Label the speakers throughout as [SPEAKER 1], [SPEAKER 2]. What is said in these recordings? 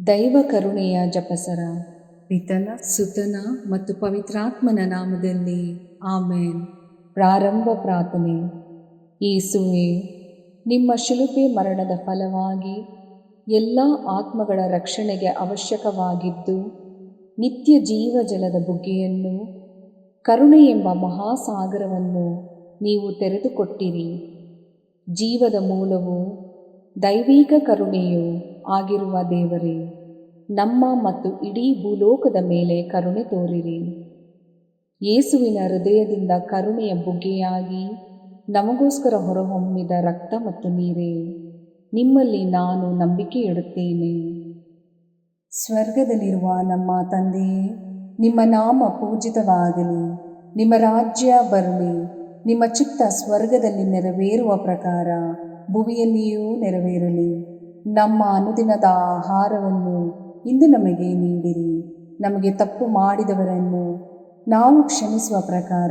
[SPEAKER 1] ದೈವ ಕರುಣೆಯ ಜಪಸರ. ಪಿತನ ಸುತನ ಮತ್ತು ಪವಿತ್ರಾತ್ಮನ ನಾಮದಲ್ಲಿ ಆಮೇನ್. ಪ್ರಾರಂಭ ಪ್ರಾರ್ಥನೆ. ಯೇಸುವೇ, ನಿಮ್ಮ ಶಿಲುಬೆ ಮರಣದ ಫಲವಾಗಿ ಎಲ್ಲ ಆತ್ಮಗಳ ರಕ್ಷಣೆಗೆ ಅವಶ್ಯಕವಾಗಿದ್ದು ನಿತ್ಯ ಜೀವಜಲದ ಬುಗ್ಗೆಯನ್ನು, ಕರುಣೆ ಎಂಬ ಮಹಾಸಾಗರವನ್ನು ನೀವು ತೆರೆದುಕೊಟ್ಟಿರಿ. ಜೀವದ ಮೂಲವು ದೈವಿಕ ಕರುಣೆಯೂ ಆಗಿರುವ ದೇವರೇ, ನಮ್ಮ ಮತ್ತು ಇಡೀ ಭೂಲೋಕದ ಮೇಲೆ ಕರುಣೆ ತೋರಿರಿ. ಯೇಸುವಿನ ಹೃದಯದಿಂದ ಕರುಣೆಯ ಬುಗ್ಗೆಯಾಗಿ ನಮಗೋಸ್ಕರ ಹೊರಹೊಮ್ಮಿದ ರಕ್ತ ಮತ್ತು ನೀರೇ, ನಿಮ್ಮಲ್ಲಿ ನಾನು ನಂಬಿಕೆ ಇಡುತ್ತೇನೆ. ಸ್ವರ್ಗದಲ್ಲಿರುವ ನಮ್ಮ ತಂದೆಯೇ, ನಿಮ್ಮ ನಾಮ ಪೂಜಿತವಾಗಲಿ, ನಿಮ್ಮ ರಾಜ್ಯ ಬರಲಿ, ನಿಮ್ಮ ಚಿತ್ತ ಸ್ವರ್ಗದಲ್ಲಿ ನೆರವೇರುವ ಪ್ರಕಾರ ಭುವಿಯಲ್ಲಿಯೂ ನೆರವೇರಲಿ. ನಮ್ಮ ಅನುದಿನದ ಆಹಾರವನ್ನು ಇಂದು ನಮಗೆ ನೀಡಿರಿ. ನಮಗೆ ತಪ್ಪು ಮಾಡಿದವರನ್ನು ನಾವು ಕ್ಷಮಿಸುವ ಪ್ರಕಾರ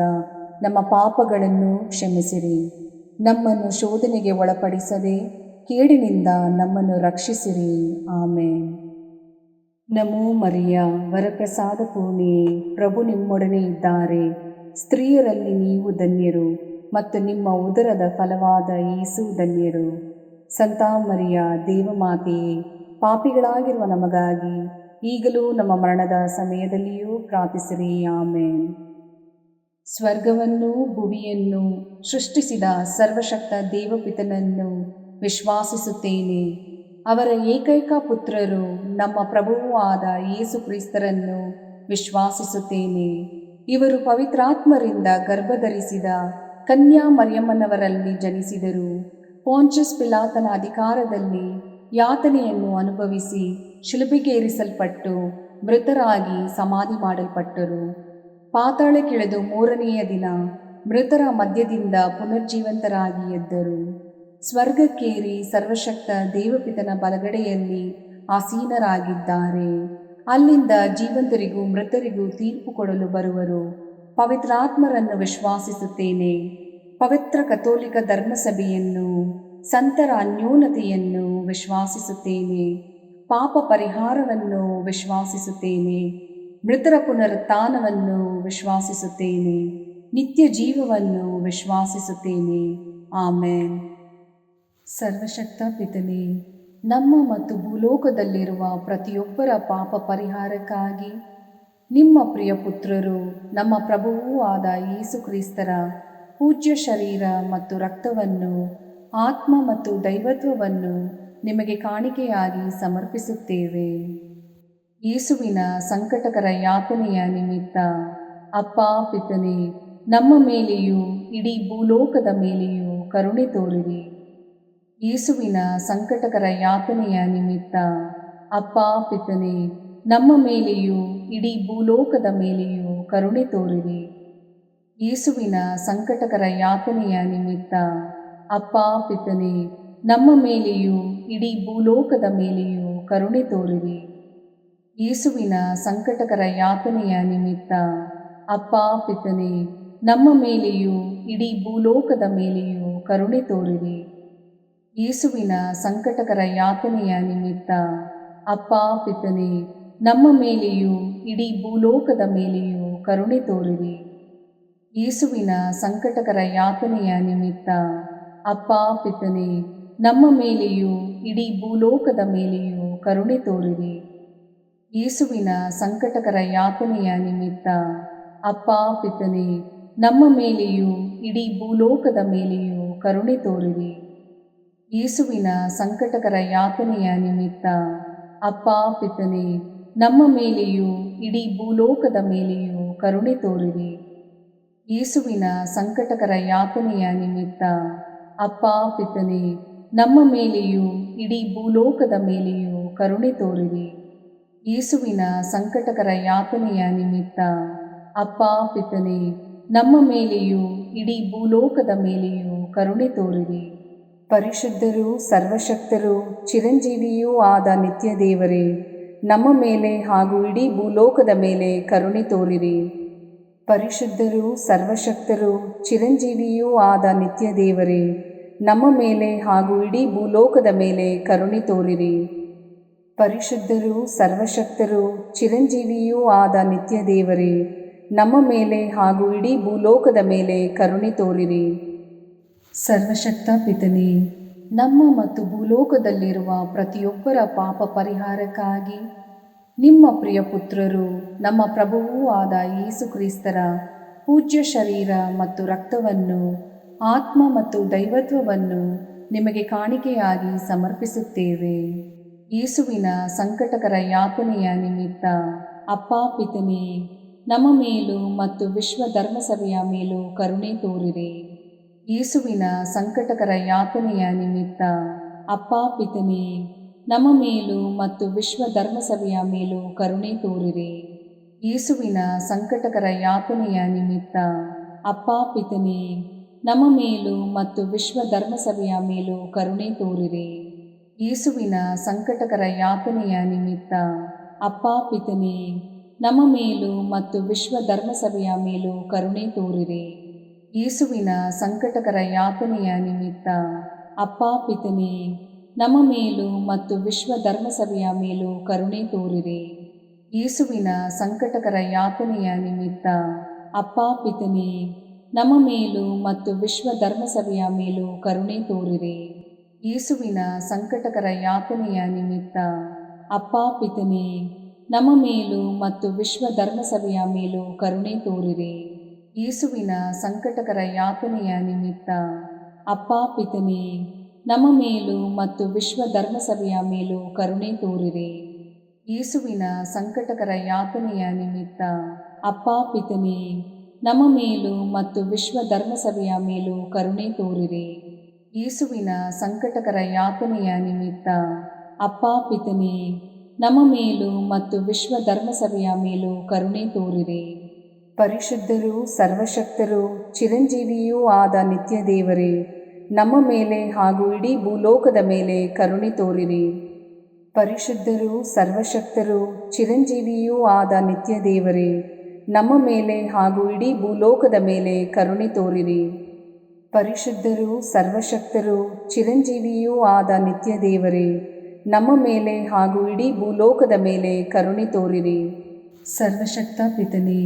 [SPEAKER 1] ನಮ್ಮ ಪಾಪಗಳನ್ನು ಕ್ಷಮಿಸಿರಿ. ನಮ್ಮನ್ನು ಶೋಧನೆಗೆ ಒಳಪಡಿಸದೆ ಕೇಡಿನಿಂದ ನಮ್ಮನ್ನು ರಕ್ಷಿಸಿರಿ. ಆಮೇನ್. ನಮೋ ಮರಿಯ, ವರಪ್ರಸಾದ ಪೂರ್ಣಿಯೇ, ಪ್ರಭು ನಿಮ್ಮೊಡನೆ ಇದ್ದಾರೆ. ಸ್ತ್ರೀಯರಲ್ಲಿ ನೀವು ಧನ್ಯರು ಮತ್ತು ನಿಮ್ಮ ಉದರದ ಫಲವಾದ ಯೇಸು ಧನ್ಯರು. ಸಂತ ಮರಿಯ, ದೇವಮಾತೆಯೇ, ಪಾಪಿಗಳಾಗಿರುವ ನಮಗಾಗಿ ಈಗಲೂ ನಮ್ಮ ಮರಣದ ಸಮಯದಲ್ಲಿಯೂ ಪ್ರಾರ್ಥಿಸಿರಿ. ಆಮೇನ್. ಸ್ವರ್ಗವನ್ನು ಭುವಿಯನ್ನು ಸೃಷ್ಟಿಸಿದ ಸರ್ವಶಕ್ತ ದೇವಪಿತನನ್ನು ವಿಶ್ವಾಸಿಸುತ್ತೇನೆ. ಅವರ ಏಕೈಕ ಪುತ್ರರು ನಮ್ಮ ಪ್ರಭುವೂ ಆದ ಯೇಸು ಕ್ರಿಸ್ತರನ್ನು ವಿಶ್ವಾಸಿಸುತ್ತೇನೆ. ಇವರು ಪವಿತ್ರಾತ್ಮರಿಂದ ಗರ್ಭಧರಿಸಿದ ಕನ್ಯಾ ಮರಿಯಮ್ಮನವರಲ್ಲಿ ಜನಿಸಿದರು. ಪೋಂಚಸ್ ಪಿಲಾತನ ಅಧಿಕಾರದಲ್ಲಿ ಯಾತನೆಯನ್ನು ಅನುಭವಿಸಿ ಶಿಲುಬೆಗೇರಿಸಲ್ಪಟ್ಟು ಮೃತರಾಗಿ ಸಮಾಧಿ ಮಾಡಲ್ಪಟ್ಟರು. ಪಾತಾಳಕ್ಕಿಳಿದು ಮೂರನೆಯ ದಿನ ಮೃತರ ಮಧ್ಯದಿಂದ ಪುನರ್ಜೀವಂತರಾಗಿ ಎದ್ದರು. ಸ್ವರ್ಗಕ್ಕೇರಿ ಸರ್ವಶಕ್ತ ದೇವಪಿತನ ಬಲಗಡೆಯಲ್ಲಿ ಆಸೀನರಾಗಿದ್ದಾರೆ. ಅಲ್ಲಿಂದ ಜೀವಂತರಿಗೂ ಮೃತರಿಗೂ ತೀರ್ಪು ಕೊಡಲು ಬರುವರು. ಪವಿತ್ರಾತ್ಮರನ್ನು ವಿಶ್ವಾಸಿಸುತ್ತೇನೆ. ಪವಿತ್ರ ಕಥೋಲಿಕ ಧರ್ಮಸಭೆಯನ್ನು, ಸಂತರ ಅನ್ಯೋನ್ಯತೆಯನ್ನು ವಿಶ್ವಾಸಿಸುತ್ತೇನೆ. ಪಾಪ ಪರಿಹಾರವನ್ನು ವಿಶ್ವಾಸಿಸುತ್ತೇನೆ. ಮೃತರ ಪುನರುತ್ಥಾನವನ್ನು ವಿಶ್ವಾಸಿಸುತ್ತೇನೆ. ನಿತ್ಯ ಜೀವವನ್ನು ವಿಶ್ವಾಸಿಸುತ್ತೇನೆ. ಆಮೇನ್. ಸರ್ವಶಕ್ತ ಪಿತನೇ, ನಮ್ಮ ಮತ್ತು ಭೂಲೋಕದಲ್ಲಿರುವ ಪ್ರತಿಯೊಬ್ಬರ ಪಾಪ ಪರಿಹಾರಕ್ಕಾಗಿ ನಿಮ್ಮ ಪ್ರಿಯ ಪುತ್ರರು, ನಮ್ಮ ಪ್ರಭುವೂ ಆದ ಯೇಸು ಕ್ರಿಸ್ತರ ಪೂಜ್ಯ ಶರೀರ ಮತ್ತು ರಕ್ತವನ್ನು, ಆತ್ಮ ಮತ್ತು ದೈವತ್ವವನ್ನು ನಿಮಗೆ ಕಾಣಿಕೆಯಾಗಿ ಸಮರ್ಪಿಸುತ್ತೇವೆ. ಯೇಸುವಿನ ಸಂಕಟಕರ ಯಾತನೆಯ ನಿಮಿತ್ತ ಅಪ್ಪ ಪಿತನೇ, ನಮ್ಮ ಮೇಲೆಯೂ ಇಡೀ ಭೂಲೋಕದ ಮೇಲೆಯೂ ಕರುಣೆ ತೋರಿರಿ. ಯೇಸುವಿನ ಸಂಕಟಕರ ಯಾತನೆಯ ನಿಮಿತ್ತ ಅಪ್ಪ ಪಿತನೇ, ನಮ್ಮ ಮೇಲೆಯೂ ಇಡೀ ಭೂಲೋಕದ ಮೇಲೆಯೂ ಕರುಣೆ ತೋರಿರಿ. ಯೇಸುವಿನ ಸಂಕಟಕರ ಯಾತನೆಯ ನಿಮಿತ್ತ ಅಪ್ಪ ಪಿತನೇ, ನಮ್ಮ ಮೇಲೆಯೂ ಇಡೀ ಭೂಲೋಕದ ಮೇಲೆಯೂ ಕರುಣೆ ತೋರಿರಿ. ಯೇಸುವಿನ ಸಂಕಟಕರ ಯಾತನೆಯ ನಿಮಿತ್ತ ಅಪ್ಪ ಪಿತನೇ, ನಮ್ಮ ಮೇಲೆಯೂ ಇಡೀ ಭೂಲೋಕದ ಮೇಲೆಯೂ ಕರುಣೆ ತೋರಿರಿ. ಯೇಸುವಿನ ಸಂಕಟಕರ ಯಾತನೆಯ ನಿಮಿತ್ತ ಅಪ್ಪ ಪಿತನೇ, ನಮ್ಮ ಮೇಲೆಯೂ ಇಡೀ ಭೂಲೋಕದ ಮೇಲೆಯೂ ಕರುಣೆ ತೋರಿರಿ. ಯೇಸುವಿನ ಸಂಕಟಕರ ಯಾತನೆಯ ನಿಮಿತ್ತ ಅಪ್ಪ ಪಿತನೇ, ನಮ್ಮ ಮೇಲೆಯೂ ಇಡೀ ಭೂಲೋಕದ ಮೇಲೆಯೂ ಕರುಣೆ ತೋರಿರಿ. ಯೇಸುವಿನ ಸಂಕಟಕರ ಯಾತನೆಯ ನಿಮಿತ್ತ ಅಪ್ಪ ಪಿತನೇ, ನಮ್ಮ ಮೇಲೆಯೂ ಇಡೀ ಭೂಲೋಕದ ಮೇಲೆಯೂ ಕರುಣೆ ತೋರಿರಿ. ಯೇಸುವಿನ ಸಂಕಟಕರ ಯಾತನೆಯ ನಿಮಿತ್ತ ಅಪ್ಪ ಪಿತನೇ, ನಮ್ಮ ಮೇಲೆಯೂ ಇಡೀ ಭೂಲೋಕದ ಮೇಲೆಯೂ ಕರುಣೆ ತೋರಿರಿ. ಯೇಸುವಿನ ಸಂಕಟಕರ ಯಾತನೆಯ ನಿಮಿತ್ತ ಅಪ್ಪ ಪಿತನೇ, ನಮ್ಮ ಮೇಲೆಯೂ ಇಡೀ ಭೂಲೋಕದ ಮೇಲೆಯೂ ಕರುಣೆ ತೋರಿರಿ. ಯೇಸುವಿನ ಸಂಕಟಕರ ಯಾತನೆಯ ನಿಮಿತ್ತ ಅಪ್ಪ ಪಿತನೇ, ನಮ್ಮ ಮೇಲೆಯೂ ಇಡೀ ಭೂಲೋಕದ ಮೇಲೆಯೂ ಕರುಣೆ ತೋರಿರಿ. ಪರಿಶುದ್ಧರೂ ಸರ್ವಶಕ್ತರೂ ಚಿರಂಜೀವಿಯೂ ಆದ ನಿತ್ಯ ದೇವರೇ, ನಮ್ಮ ಮೇಲೆ ಹಾಗೂ ಇಡೀ ಭೂಲೋಕದ ಮೇಲೆ ಕರುಣೆ ತೋರಿರಿ. ಪರಿಶುದ್ಧರೂ ಸರ್ವಶಕ್ತರೂ ಚಿರಂಜೀವಿಯೂ ಆದ ನಿತ್ಯ ದೇವರೇ, ನಮ್ಮ ಮೇಲೆ ಹಾಗೂ ಇಡೀ ಭೂಲೋಕದ ಮೇಲೆ ಕರುಣೆ ತೋರಿರಿ. ಪರಿಶುದ್ಧರೂ ಸರ್ವಶಕ್ತರೂ ಚಿರಂಜೀವಿಯೂ ಆದ ನಿತ್ಯ ದೇವರೇ, ನಮ್ಮ ಮೇಲೆ ಹಾಗೂ ಇಡೀ ಭೂಲೋಕದ ಮೇಲೆ ಕರುಣೆ ತೋರಿರಿ. ಸರ್ವಶಕ್ತ ಪಿತನೇ, ನಮ್ಮ ಮತ್ತು ಭೂಲೋಕದಲ್ಲಿರುವ ಪ್ರತಿಯೊಬ್ಬರ ಪಾಪ ಪರಿಹಾರಕ್ಕಾಗಿ ನಿಮ್ಮ ಪ್ರಿಯ ಪುತ್ರರು ನಮ್ಮ ಪ್ರಭುವೂ ಆದ ಯೇಸು ಕ್ರಿಸ್ತರ ಪೂಜ್ಯ ಶರೀರ ಮತ್ತು ರಕ್ತವನ್ನು, ಆತ್ಮ ಮತ್ತು ದೈವತ್ವವನ್ನು ನಿಮಗೆ ಕಾಣಿಕೆಯಾಗಿ ಸಮರ್ಪಿಸುತ್ತೇವೆ. ಯೇಸುವಿನ ಸಂಕಟಕರ ಯಾತನೆಯ ನಿಮಿತ್ತ ಅಪ್ಪಾ ಪಿತನೇ, ನಮ್ಮ ಮೇಲೂ ಮತ್ತು ವಿಶ್ವ ಧರ್ಮಸಭೆಯ ಮೇಲೂ ಕರುಣೆ ತೋರಿರಿ. ಯೇಸುವಿನ ಸಂಕಟಕರ ಯಾತನೆಯ ನಿಮಿತ್ತ ಅಪ್ಪಾ ಪಿತನೇ, ನಮ್ಮ ಮೇಲೂ ಮತ್ತು ವಿಶ್ವ ಧರ್ಮಸಭೆಯ ಮೇಲೂ ಕರುಣೆ ತೋರಿರಿ. ಯೇಸುವಿನ ಸಂಕಟಕರ ಯಾತನೆಯ ನಿಮಿತ್ತ ಅಪ್ಪಾ ಪಿತನೇ, ನಮ್ಮ ಮೇಲೂ ಮತ್ತು ವಿಶ್ವ ಧರ್ಮಸಭೆಯ ಮೇಲೂ ಕರುಣೆ ತೋರಿರಿ. ಯೇಸುವಿನ ಸಂಕಟಕರ ಯಾತನೆಯ ನಿಮಿತ್ತ ಅಪ್ಪಾ ಪಿತನೇ, ನಮ್ಮ ಮೇಲೂ ಮತ್ತು ವಿಶ್ವ ಧರ್ಮಸಭೆಯ ಮೇಲೂ ಕರುಣೆ ತೋರಿರಿ. ಯೇಸುವಿನ ಸಂಕಟಕರ ಯಾತನೆಯ ನಿಮಿತ್ತ ಅಪ್ಪಾ ಪಿತನೇ, ನಮ್ಮ ಮೇಲೂ ಮತ್ತು ವಿಶ್ವ ಧರ್ಮಸಭೆಯ ಮೇಲೂ ಕರುಣೆ ತೋರಿರಿ. ಯೇಸುವಿನ ಸಂಕಟಕರ ಯಾತನೆಯ ನಿಮಿತ್ತ ಅಪ್ಪಾ ಪಿತನೇ, ನಮ್ಮ ಮೇಲೂ ಮತ್ತು ವಿಶ್ವ ಧರ್ಮಸಭೆಯ ಮೇಲೂ ಕರುಣೆ ತೋರಿರಿ. ಯೇಸುವಿನ ಸಂಕಟಕರ ಯಾತನೆಯ ನಿಮಿತ್ತ ಅಪ್ಪಾ ಪಿತನೇ, ನಮ್ಮ ಮೇಲೂ ಮತ್ತು ವಿಶ್ವ ಧರ್ಮಸಭೆಯ ಮೇಲೂ ಕರುಣೆ ತೋರಿರಿ. ಯೇಸುವಿನ ಸಂಕಟಕರ ಯಾತನೆಯ ನಿಮಿತ್ತ ಅಪ್ಪಾ ಪಿತನೇ, ನಮ್ಮ ಮೇಲೂ ಮತ್ತು ವಿಶ್ವ ಧರ್ಮಸಭೆಯ ಮೇಲೂ ಕರುಣೆ ತೋರಿರಿ. ಯೇಸುವಿನ ಸಂಕಟಕರ ಯಾತನೆಯ ನಿಮಿತ್ತ ಅಪ್ಪಾ ಪಿತನೇ, ನಮ್ಮ ಮೇಲೂ ಮತ್ತು ವಿಶ್ವ ಧರ್ಮಸಭೆಯ ಮೇಲೂ ಕರುಣೆ ತೋರಿರಿ. ಯೇಸುವಿನ ಸಂಕಟಕರ ಯಾತನೆಯ ನಿಮಿತ್ತ ಅಪ್ಪಾ ಪಿತನೇ, ನಮ್ಮ ಮೇಲೂ ಮತ್ತು ವಿಶ್ವ ಧರ್ಮಸಭೆಯ ಮೇಲೂ ಕರುಣೆ ತೋರಿರಿ. ಪರಿಶುದ್ಧರೂ ಸರ್ವಶಕ್ತರೂ ಚಿರಂಜೀವಿಯೂ ಆದ ನಿತ್ಯ ದೇವರೇ, ನಮ್ಮ ಮೇಲೆ ಹಾಗೂ ಇಡೀ ಭೂಲೋಕದ ಮೇಲೆ ಕರುಣೆ ತೋರಿರಿ. ಪರಿಶುದ್ಧರೂ ಸರ್ವಶಕ್ತರೂ ಚಿರಂಜೀವಿಯೂ ಆದ ನಿತ್ಯ ದೇವರೇ, ನಮ್ಮ ಮೇಲೆ ಹಾಗೂ ಇಡೀ ಭೂಲೋಕದ ಮೇಲೆ ಕರುಣೆ ತೋರಿರಿ. ಪರಿಶುದ್ಧರೂ ಸರ್ವಶಕ್ತರೂ ಚಿರಂಜೀವಿಯೂ ಆದ ನಿತ್ಯ ದೇವರೇ, ನಮ್ಮ ಮೇಲೆ ಹಾಗೂ ಇಡೀ ಭೂಲೋಕದ ಮೇಲೆ ಕರುಣೆ ತೋರಿರಿ. ಸರ್ವಶಕ್ತ ಪಿತನೇ,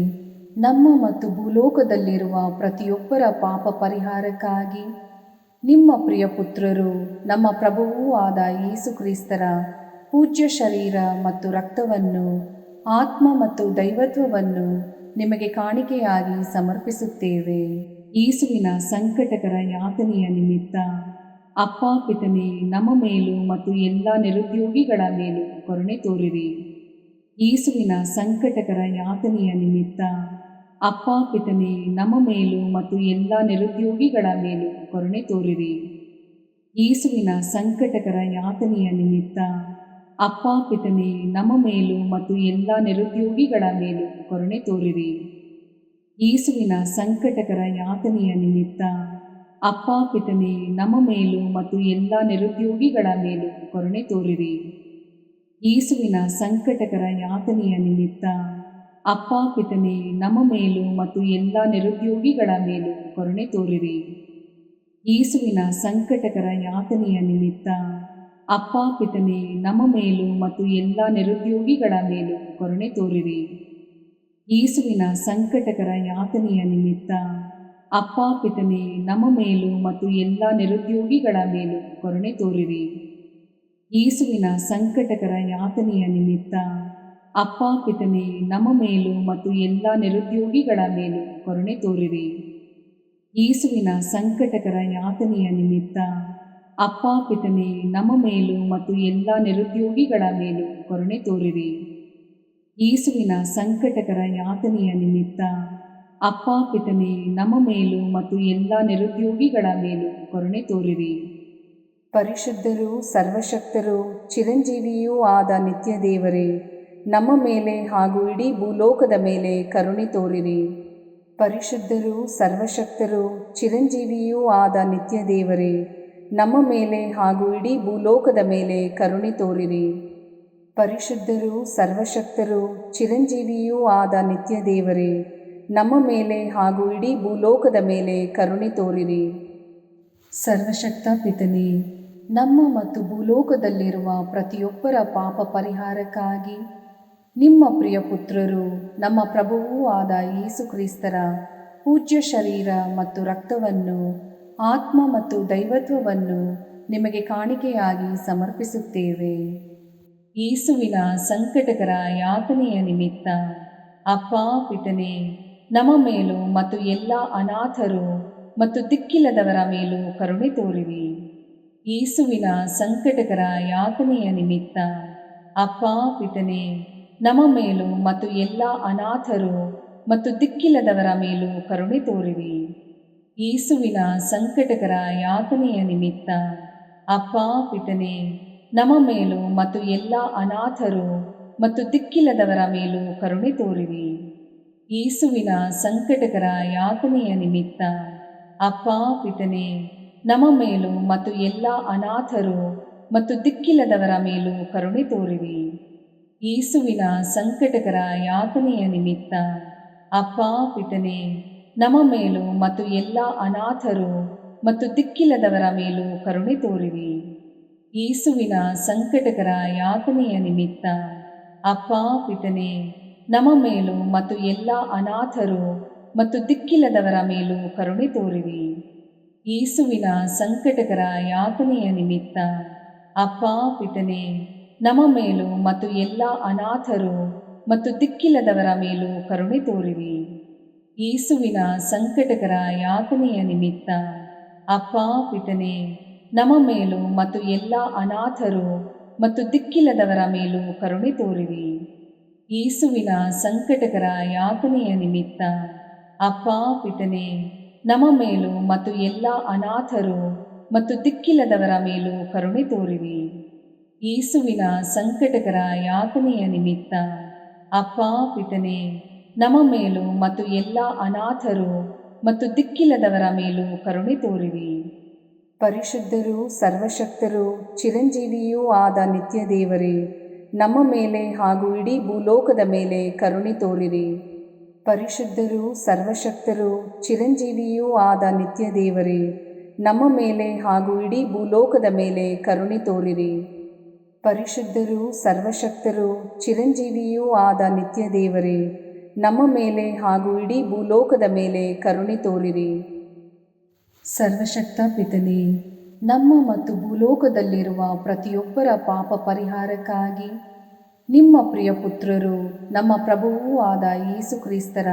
[SPEAKER 1] ನಮ್ಮ ಮತ್ತು ಭೂಲೋಕದಲ್ಲಿರುವ ಪ್ರತಿಯೊಬ್ಬರ ಪಾಪ ಪರಿಹಾರಕ್ಕಾಗಿ ನಿಮ್ಮ ಪ್ರಿಯ ಪುತ್ರರು ನಮ್ಮ ಪ್ರಭುವೂ ಆದ ಯೇಸು ಕ್ರಿಸ್ತರ ಪೂಜ್ಯ ಶರೀರ ಮತ್ತು ರಕ್ತವನ್ನು, ಆತ್ಮ ಮತ್ತು ದೈವತ್ವವನ್ನು ನಿಮಗೆ ಕಾಣಿಕೆಯಾಗಿ ಸಮರ್ಪಿಸುತ್ತೇವೆ. ಯೇಸುವಿನ ಸಂಕಟಕರ ಯಾತನೆಯ ನಿಮಿತ್ತ ಅಪ್ಪಾ ಪಿತನೇ, ನಮ್ಮ ಮೇಲೂ ಮತ್ತು ಎಲ್ಲ ನಿರುದ್ಯೋಗಿಗಳ ಮೇಲೂ ಕರುಣೆ ತೋರಿರಿ. ಯೇಸುವಿನ ಸಂಕಟಕರ ಯಾತನೆಯ ನಿಮಿತ್ತ ಅಪ್ಪಾ ಪಿತನೇ, ನಮ್ಮ ಮೇಲೂ ಮತ್ತು ಎಲ್ಲ ನಿರುದ್ಯೋಗಿಗಳ ಮೇಲೂ ಕರುಣೆ ತೋರಿರಿ. ಯೇಸುವಿನ ಸಂಕಟಕರ ಯಾತನೆಯ ನಿಮಿತ್ತ ಅಪ್ಪಾ ಪಿತನೇ, ನಮ್ಮ ಮೇಲೂ ಮತ್ತು ಎಲ್ಲ ನಿರುದ್ಯೋಗಿಗಳ ಮೇಲೂ ಕರುಣೆ ತೋರಿರಿ. ಯೇಸುವಿನ ಸಂಕಟಕರ ಯಾತನೆಯ ನಿಮಿತ್ತ ಅಪ್ಪಾ ಪಿತನೇ, ನಮ್ಮ ಮೇಲೂ ಮತ್ತು ಎಲ್ಲ ನಿರುದ್ಯೋಗಿಗಳ ಮೇಲೂ ಕರುಣೆ ತೋರಿರಿ. ಯೇಸುವಿನ ಸಂಕಟಕರ ಯಾತನೆಯ ನಿಮಿತ್ತ ಅಪ್ಪಾ ಪಿತನೇ, ನಮ್ಮ ಮೇಲೂ ಮತ್ತು ಎಲ್ಲ ನಿರುದ್ಯೋಗಿಗಳ ಮೇಲೂ ಕರುಣೆ ತೋರಿರಿ. ಯೇಸುವಿನ ಸಂಕಟಕರ ಯಾತನೆಯ ನಿಮಿತ್ತ ಅಪ್ಪಾ ಪಿತನೇ, ನಮ್ಮ ಮೇಲೂ ಮತ್ತು ಎಲ್ಲ ನಿರುದ್ಯೋಗಿಗಳ ಮೇಲೂ ಕರುಣೆ ತೋರಿರಿ. ಯೇಸುವಿನ ಸಂಕಟಕರ ಯಾತನೆಯ ನಿಮಿತ್ತ ಅಪ್ಪಾ ಪಿತನೇ, ನಮ್ಮ ಮೇಲೂ ಮತ್ತು ಎಲ್ಲ ನಿರುದ್ಯೋಗಿಗಳ ಮೇಲೂ ಕರುಣೆ ತೋರಿರಿ. ಯೇಸುವಿನ ಸಂಕಟಕರ ಯಾತನೆಯ ನಿಮಿತ್ತ ಅಪ್ಪಾ ಪಿತನೇ, ನಮ್ಮ ಮೇಲೂ ಮತ್ತು ಎಲ್ಲ ನಿರುದ್ಯೋಗಿಗಳ ಮೇಲೂ ಕರುಣೆ ತೋರಿರಿ. ಯೇಸುವಿನ ಸಂಕಟಕರ ಯಾತನೆಯ ನಿಮಿತ್ತ ಅಪ್ಪಾ ಪಿತನೇ, ನಮ್ಮ ಮೇಲೂ ಮತ್ತು ಎಲ್ಲ ನಿರುದ್ಯೋಗಿಗಳ ಮೇಲೂ ಕರುಣೆ ತೋರಿರಿ. ಯೇಸುವಿನ ಸಂಕಟಕರ ಯಾತನೆಯ ನಿಮಿತ್ತ ಅಪ್ಪಾ ಪಿತನೇ, ನಮ್ಮ ಮೇಲೂ ಮತ್ತು ಎಲ್ಲ ನಿರುದ್ಯೋಗಿಗಳ ಮೇಲೂ ಕರುಣೆ ತೋರಿರಿ. ಪರಿಶುದ್ಧರೂ ಸರ್ವಶಕ್ತರೂ ಚಿರಂಜೀವಿಯೂ ಆದ ನಿತ್ಯ ದೇವರೇ, ನಮ್ಮ ಮೇಲೆ ಹಾಗೂ ಇಡೀ ಭೂಲೋಕದ ಮೇಲೆ ಕರುಣೆ ತೋರಿರಿ. ಪರಿಶುದ್ಧರೂ ಸರ್ವಶಕ್ತರೂ ಚಿರಂಜೀವಿಯೂ ಆದ ನಿತ್ಯ ದೇವರೇ, ನಮ್ಮ ಮೇಲೆ ಹಾಗೂ ಇಡೀ ಭೂಲೋಕದ ಮೇಲೆ ಕರುಣೆ ತೋರಿರಿ. ಪರಿಶುದ್ಧರೂ ಸರ್ವಶಕ್ತರೂ ಚಿರಂಜೀವಿಯೂ ಆದ ನಿತ್ಯ ದೇವರೇ, ನಮ್ಮ ಮೇಲೆ ಹಾಗೂ ಇಡೀ ಭೂಲೋಕದ ಮೇಲೆ ಕರುಣೆ ತೋರಿರಿ. ಸರ್ವಶಕ್ತ ಪಿತನೇ, ನಮ್ಮ ಮತ್ತು ಭೂಲೋಕದಲ್ಲಿರುವ ಪ್ರತಿಯೊಬ್ಬರ ಪಾಪ ಪರಿಹಾರಕ್ಕಾಗಿ ನಿಮ್ಮ ಪ್ರಿಯ ಪುತ್ರರು ನಮ್ಮ ಪ್ರಭುವೂ ಆದ ಯೇಸು ಕ್ರಿಸ್ತರ ಪೂಜ್ಯ ಶರೀರ ಮತ್ತು ರಕ್ತವನ್ನು, ಆತ್ಮ ಮತ್ತು ದೈವತ್ವವನ್ನು ನಿಮಗೆ ಕಾಣಿಕೆಯಾಗಿ ಸಮರ್ಪಿಸುತ್ತೇವೆ. ಯೇಸುವಿನ ಸಂಕಟಕರ ಯಾತನೆಯ ನಿಮಿತ್ತ ಅಪ್ಪಾ ಪಿತನೇ, ನಮ್ಮ ಮೇಲೂ ಮತ್ತು ಎಲ್ಲ ಅನಾಥರು ಮತ್ತು ದಿಕ್ಕಿಲ್ಲದವರ ಮೇಲೂ ಕರುಣೆ ತೋರಿರಿ. ಯೇಸುವಿನ ಸಂಕಟಕರ ಯಾತನೆಯ ನಿಮಿತ್ತ ಅಪ್ಪಾ ಪಿತನೇ, ನಮ್ಮ ಮೇಲೂ ಮತ್ತು ಎಲ್ಲ ಅನಾಥರು ಮತ್ತು ದಿಕ್ಕಿಲ್ಲದವರ ಮೇಲೂ ಕರುಣೆ ತೋರಿರಿ. ಯೇಸುವಿನ ಸಂಕಟಕರ ಯಾತನೆಯ ನಿಮಿತ್ತ ಅಪ್ಪಾ ಪಿತನೇ, ನಮ್ಮ ಮೇಲೂ ಮತ್ತು ಎಲ್ಲ ಅನಾಥರು ಮತ್ತು ದಿಕ್ಕಿಲ್ಲದವರ ಮೇಲೂ ಕರುಣೆ ತೋರಿರಿ. ಯೇಸುವಿನ ಸಂಕಟಕರ ಯಾತನೆಯ ನಿಮಿತ್ತ ಅಪ್ಪಾ ಪಿತನೇ, ನಮ್ಮ ಮೇಲೂ ಮತ್ತು ಎಲ್ಲ ಅನಾಥರು ಮತ್ತು ದಿಕ್ಕಿಲ್ಲದವರ ಮೇಲೂ ಕರುಣೆ ತೋರಿರಿ. ಯೇಸುವಿನ ಸಂಕಟಕರ ಯಾತನೆಯ ನಿಮಿತ್ತ ಅಪ್ಪಾ ಪಿತನೇ, ನಮ್ಮ ಮೇಲೂ ಮತ್ತು ಎಲ್ಲ ಅನಾಥರು ಮತ್ತು ದಿಕ್ಕಿಲ್ಲದವರ ಮೇಲೂ ಕರುಣೆ ತೋರಿರಿ. ಯೇಸುವಿನ ಸಂಕಟಕರ ಯಾತನೆಯ ನಿಮಿತ್ತ ಅಪ್ಪಾ ಪಿತನೇ, ನಮ್ಮ ಮೇಲೂ ಮತ್ತು ಎಲ್ಲ ಅನಾಥರು ಮತ್ತು ದಿಕ್ಕಿಲ್ಲದವರ ಮೇಲೂ ಕರುಣೆ ತೋರಿರಿ. ಯೇಸುವಿನ ಸಂಕಟಕರ ಯಾತನೆಯ ನಿಮಿತ್ತ ಅಪ್ಪಾ ಪಿತನೇ, ನಮ್ಮ ಮೇಲೂ ಮತ್ತು ಎಲ್ಲ ಅನಾಥರು ಮತ್ತು ದಿಕ್ಕಿಲ್ಲದವರ ಮೇಲೂ ಕರುಣೆ ತೋರಿರಿ. ಯೇಸುವಿನ ಸಂಕಟಕರ ಯಾತನೆಯ ನಿಮಿತ್ತ ಅಪ್ಪಾ ಪಿತನೇ, ನಮ್ಮ ಮೇಲೂ ಮತ್ತು ಎಲ್ಲ ಅನಾಥರು ಮತ್ತು ದಿಕ್ಕಿಲ್ಲದವರ ಮೇಲೂ ಕರುಣೆ ತೋರಿರಿ. ಯೇಸುವಿನ ಸಂಕಟಕರ ಯಾತನೆಯ ನಿಮಿತ್ತ ಅಪ್ಪಾ ಪಿತನೇ, ನಮ್ಮ ಮೇಲೂ ಮತ್ತು ಎಲ್ಲ ಅನಾಥರು ಮತ್ತು ದಿಕ್ಕಿಲ್ಲದವರ ಮೇಲೂ ಕರುಣೆ ತೋರಿರಿ. ಯೇಸುವಿನ ಸಂಕಟಕರ ಯಾತನೆಯ ನಿಮಿತ್ತ ಅಪ್ಪಾ ಪಿತನೇ, ನಮ್ಮ ಮೇಲೂ ಮತ್ತು ಎಲ್ಲ ಅನಾಥರು ಮತ್ತು ದಿಕ್ಕಿಲ್ಲದವರ ಮೇಲೂ ಕರುಣೆ ತೋರಿರಿ. ಪರಿಶುದ್ಧರೂ ಸರ್ವಶಕ್ತರೂ ಚಿರಂಜೀವಿಯೂ ಆದ ನಿತ್ಯ ದೇವರೇ, ನಮ್ಮ ಮೇಲೆ ಹಾಗೂ ಇಡೀ ಭೂಲೋಕದ ಮೇಲೆ ಕರುಣೆ ತೋರಿರಿ. ಪರಿಶುದ್ಧರೂ ಸರ್ವಶಕ್ತರೂ ಚಿರಂಜೀವಿಯೂ ಆದ ನಿತ್ಯ ದೇವರೇ, ನಮ್ಮ ಮೇಲೆ ಹಾಗೂ ಇಡೀ ಭೂಲೋಕದ ಮೇಲೆ ಕರುಣೆ ತೋರಿರಿ. ಪರಿಶುದ್ಧರೂ ಸರ್ವಶಕ್ತರೂ ಚಿರಂಜೀವಿಯೂ ಆದ ನಿತ್ಯ ದೇವರೇ, ನಮ್ಮ ಮೇಲೆ ಹಾಗೂ ಇಡೀ ಭೂಲೋಕದ ಮೇಲೆ ಕರುಣೆ ತೋರಿರಿ. ಸರ್ವಶಕ್ತ ಪಿತನೇ, ನಮ್ಮ ಮತ್ತು ಭೂಲೋಕದಲ್ಲಿರುವ ಪ್ರತಿಯೊಬ್ಬರ ಪಾಪ ಪರಿಹಾರಕ್ಕಾಗಿ ನಿಮ್ಮ ಪ್ರಿಯ ಪುತ್ರರು ನಮ್ಮ ಪ್ರಭುವೂ ಆದ ಯೇಸು ಕ್ರಿಸ್ತರ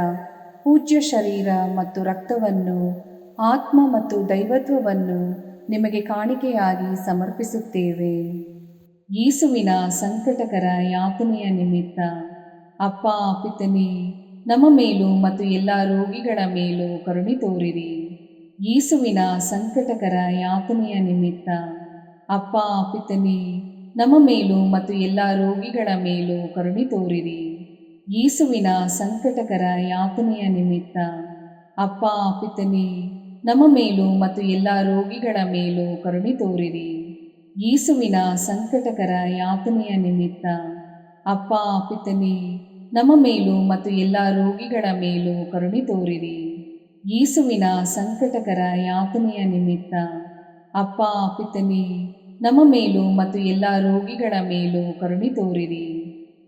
[SPEAKER 1] ಪೂಜ್ಯ ಶರೀರ ಮತ್ತು ರಕ್ತವನ್ನು, ಆತ್ಮ ಮತ್ತು ದೈವತ್ವವನ್ನು ನಿಮಗೆ ಕಾಣಿಕೆಯಾಗಿ ಸಮರ್ಪಿಸುತ್ತೇವೆ. ಯೇಸುವಿನ ಸಂಕಟಕರ ಯಾತನೆಯ ನಿಮಿತ್ತ ಅಪ್ಪಾ ಪಿತನೇ, ನಮ್ಮ ಮೇಲೂ ಮತ್ತು ಎಲ್ಲ ರೋಗಿಗಳ ಮೇಲೂ ಕರುಣೆ ತೋರಿರಿ. ಯೇಸುವಿನ ಸಂಕಟಕರ ಯಾತನೆಯ ನಿಮಿತ್ತ ಅಪ್ಪಾ ಪಿತನೇ, ನಮ್ಮ ಮೇಲೂ ಮತ್ತು ಎಲ್ಲ ರೋಗಿಗಳ ಮೇಲೂ ಕರುಣೆ ತೋರಿರಿ. ಯೇಸುವಿನ ಸಂಕಟಕರ ಯಾತನೆಯ ನಿಮಿತ್ತ ಅಪ್ಪಾ ಪಿತನೇ, ನಮ್ಮ ಮೇಲೂ ಮತ್ತು ಎಲ್ಲ ರೋಗಿಗಳ ಮೇಲೂ ಕರುಣೆ ತೋರಿರಿ. ಯೇಸುವಿನ ಸಂಕಟಕರ ಯಾತನೆಯ ನಿಮಿತ್ತ ಅಪ್ಪಾ ಪಿತನೇ, ನಮ್ಮ ಮೇಲೂ ಮತ್ತು ಎಲ್ಲ ರೋಗಿಗಳ ಮೇಲೂ ಕರುಣೆ ತೋರಿರಿ. ಯೇಸುವಿನ ಸಂಕಟಕರ ಯಾತನೆಯ ನಿಮಿತ್ತ ಅಪ್ಪಾ ಪಿತನೇ, ನಮ್ಮ ಮೇಲೂ ಮತ್ತು ಎಲ್ಲ ರೋಗಿಗಳ ಮೇಲೂ ಕರುಣೆ ತೋರಿರಿ.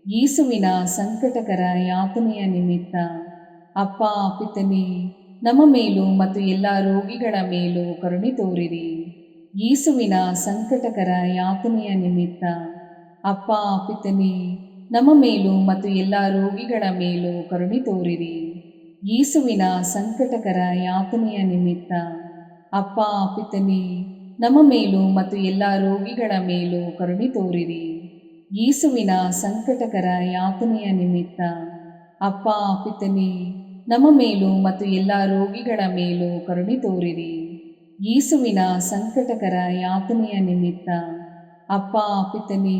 [SPEAKER 1] ಯೇಸುವಿನ ಸಂಕಟಕರ ಯಾತನೆಯ ನಿಮಿತ್ತ ಅಪ್ಪಾ ಪಿತನೇ, ನಮ್ಮ ಮೇಲೂ ಮತ್ತು ಎಲ್ಲ ರೋಗಿಗಳ ಮೇಲೂ ಕರುಣೆ ತೋರಿರಿ. ಯೇಸುವಿನ ಸಂಕಟಕರ ಯಾತನೆಯ ನಿಮಿತ್ತ ಅಪ್ಪಾ ಪಿತನೇ, ನಮ್ಮ ಮೇಲೂ ಮತ್ತು ಎಲ್ಲ ರೋಗಿಗಳ ಮೇಲೂ ಕರುಣೆ ತೋರಿರಿ. ಯೇಸುವಿನ ಸಂಕಟಕರ ಯಾತನೆಯ ನಿಮಿತ್ತ ಅಪ್ಪಾ ಪಿತನೇ, ನಮ್ಮ ಮೇಲೂ ಮತ್ತು ಎಲ್ಲ ರೋಗಿಗಳ ಮೇಲೂ ಕರುಣೆ ತೋರಿರಿ. ಯೇಸುವಿನ ಸಂಕಟಕರ ಯಾತನೆಯ ನಿಮಿತ್ತ ಅಪ್ಪಾ ಪಿತನೇ, ನಮ್ಮ ಮೇಲೂ ಮತ್ತು ಎಲ್ಲ ರೋಗಿಗಳ ಮೇಲೂ ಕರುಣೆ ತೋರಿರಿ. ಯೇಸುವಿನ ಸಂಕಟಕರ ಯಾತನೆಯ ನಿಮಿತ್ತ ಅಪ್ಪಾ ಪಿತನೇ,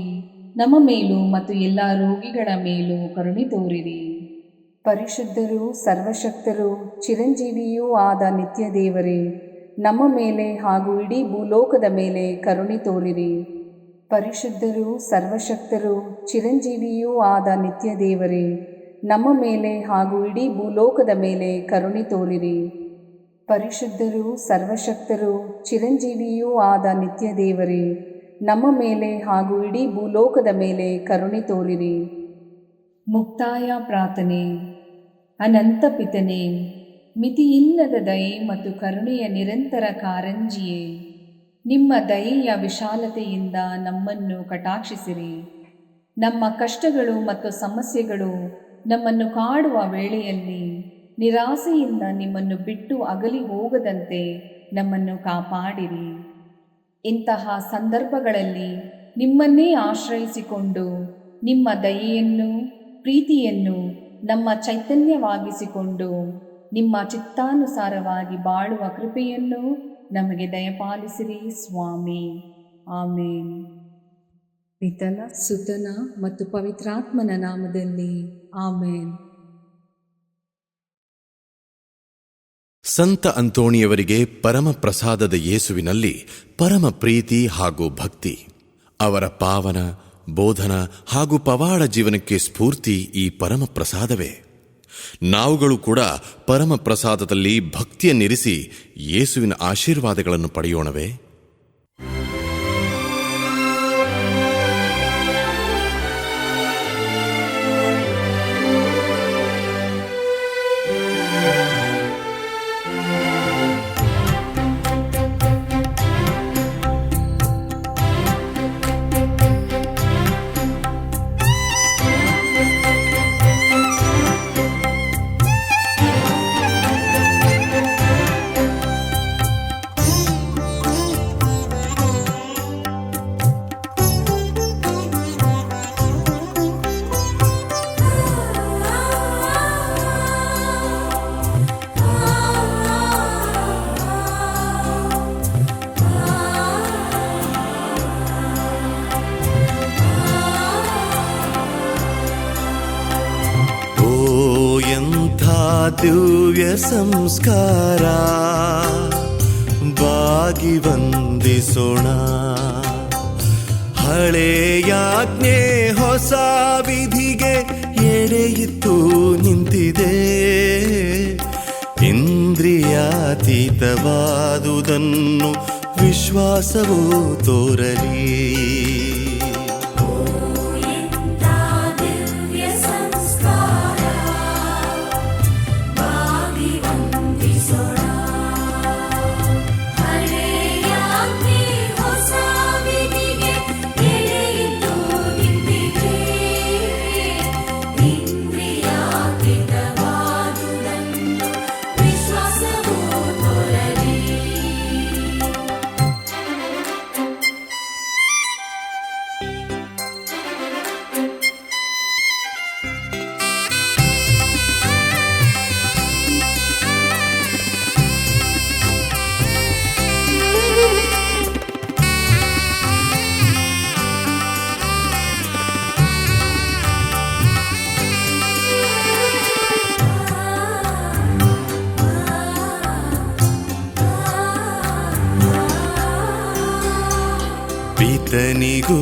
[SPEAKER 1] ನಮ್ಮ ಮೇಲೂ ಮತ್ತು ಎಲ್ಲ ರೋಗಿಗಳ ಮೇಲೂ ಕರುಣೆ ತೋರಿರಿ. ಪರಿಶುದ್ಧರೂ ಸರ್ವಶಕ್ತರೂ ಚಿರಂಜೀವಿಯೂ ಆದ ನಿತ್ಯ ದೇವರೇ, ನಮ್ಮ ಮೇಲೆ ಹಾಗೂ ಇಡೀ ಭೂಲೋಕದ ಮೇಲೆ ಕರುಣೆ ತೋರಿರಿ. ಪರಿಶುದ್ಧರೂ ಸರ್ವಶಕ್ತರೂ ಚಿರಂಜೀವಿಯೂ ಆದ ನಿತ್ಯ ದೇವರೇ, ನಮ್ಮ ಮೇಲೆ ಹಾಗೂ ಇಡೀ ಭೂಲೋಕದ ಮೇಲೆ ಕರುಣೆ ತೋರಿರಿ. ಪರಿಶುದ್ಧರೂ ಸರ್ವಶಕ್ತರೂ ಚಿರಂಜೀವಿಯೂ ಆದ ನಿತ್ಯ ದೇವರೇ, ನಮ್ಮ ಮೇಲೆ ಹಾಗೂ ಇಡೀ ಭೂಲೋಕದ ಮೇಲೆ ಕರುಣೆ ತೋರಿರಿ. ಮುಕ್ತಾಯ ಪ್ರಾರ್ಥನೆ. ಅನಂತ ಪಿತನೇ, ಮಿತಿಯಿಲ್ಲದ ದಯೆ ಮತ್ತು ಕರುಣೆಯ ನಿರಂತರ ಕಾರಂಜಿಯೇ, ನಿಮ್ಮ ದಯೆಯ ವಿಶಾಲತೆಯಿಂದ ನಮ್ಮನ್ನು ಕಟಾಕ್ಷಿಸಿರಿ. ನಮ್ಮ ಕಷ್ಟಗಳು ಮತ್ತು ಸಮಸ್ಯೆಗಳು ನಮ್ಮನ್ನು ಕಾಡುವ ವೇಳೆಯಲ್ಲಿ ನಿರಾಸೆಯಿಂದ ನಿಮ್ಮನ್ನು ಬಿಟ್ಟು ಅಗಲಿ ಹೋಗದಂತೆ ನಮ್ಮನ್ನು ಕಾಪಾಡಿರಿ. ಇಂತಹ ಸಂದರ್ಭಗಳಲ್ಲಿ ನಿಮ್ಮನ್ನೇ ಆಶ್ರಯಿಸಿಕೊಂಡು ನಿಮ್ಮ ದಯೆಯನ್ನು ಪ್ರೀತಿಯನ್ನು ನಮ್ಮ ಚೈತನ್ಯವಾಗಿಸಿಕೊಂಡು ನಿಮ್ಮ ಚಿತ್ತಾನುಸಾರವಾಗಿ ಬಾಳುವ ಕೃಪೆಯನ್ನು ನಮಗೆ ದಯಪಾಲಿಸಿರಿ ಸ್ವಾಮಿ. ಆಮೇನ್. ಪಿತನ ಸುತನ ಮತ್ತು ಪವಿತ್ರಾತ್ಮನ ನಾಮದಲ್ಲಿ ಆಮೇನ್.
[SPEAKER 2] ಸಂತ ಅಂತೋಣಿಯವರಿಗೆ ಪರಮ ಪ್ರಸಾದದ ಯೇಸುವಿನಲ್ಲಿ ಪರಮ ಪ್ರೀತಿ ಹಾಗೂ ಭಕ್ತಿ. ಅವರ ಪಾವನ ಬೋಧನ ಹಾಗೂ ಪವಾಡ ಜೀವನಕ್ಕೆ ಸ್ಫೂರ್ತಿ ಈ ಪರಮ ಪ್ರಸಾದವೇ. ನಾವುಗಳು ಕೂಡ ಪರಮ ಪ್ರಸಾದದಲ್ಲಿ ಭಕ್ತಿಯನ್ನಿರಿಸಿ ಯೇಸುವಿನ ಆಶೀರ್ವಾದಗಳನ್ನು ಪಡೆಯೋಣವೇ?
[SPEAKER 3] ದಿವ್ಯ ಸಂಸ್ಕಾರ ಬಾಗಿ ವಂದಿಸೋಣ. ಹಳೆಯಾಜ್ಞೆ ಹೊಸ ವಿಧಿಗೆ ಎಡೆಯಿತ್ತು ನಿಂತಿದೆ. ಇಂದ್ರಿಯಾತೀತವಾದುದನ್ನು ವಿಶ್ವಾಸವೂ ತೋರಲಿ. ಪಿತನಿಗೂ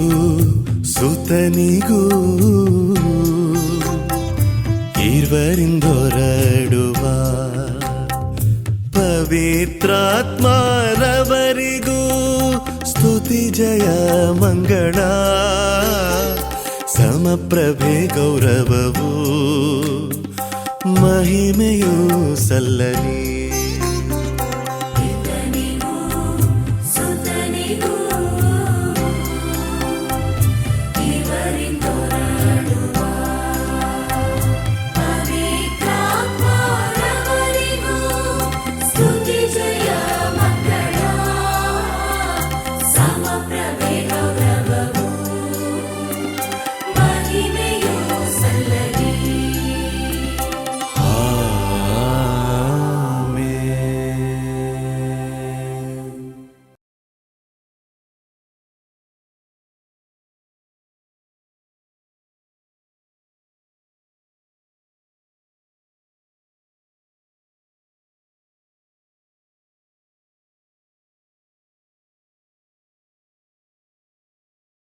[SPEAKER 3] ಸುತನಿಗೂ ಇರುವರಿಂದೊರಡುವ ಪವಿತ್ರಾತ್ಮರವರಿಗೂ ಸ್ತುತಿ ಜಯ ಮಂಗಳ. ಸಮಪ್ರಭೆ ಗೌರವವು ಮಹಿಮೆಯೂ ಸಲ್ಲಲಿ.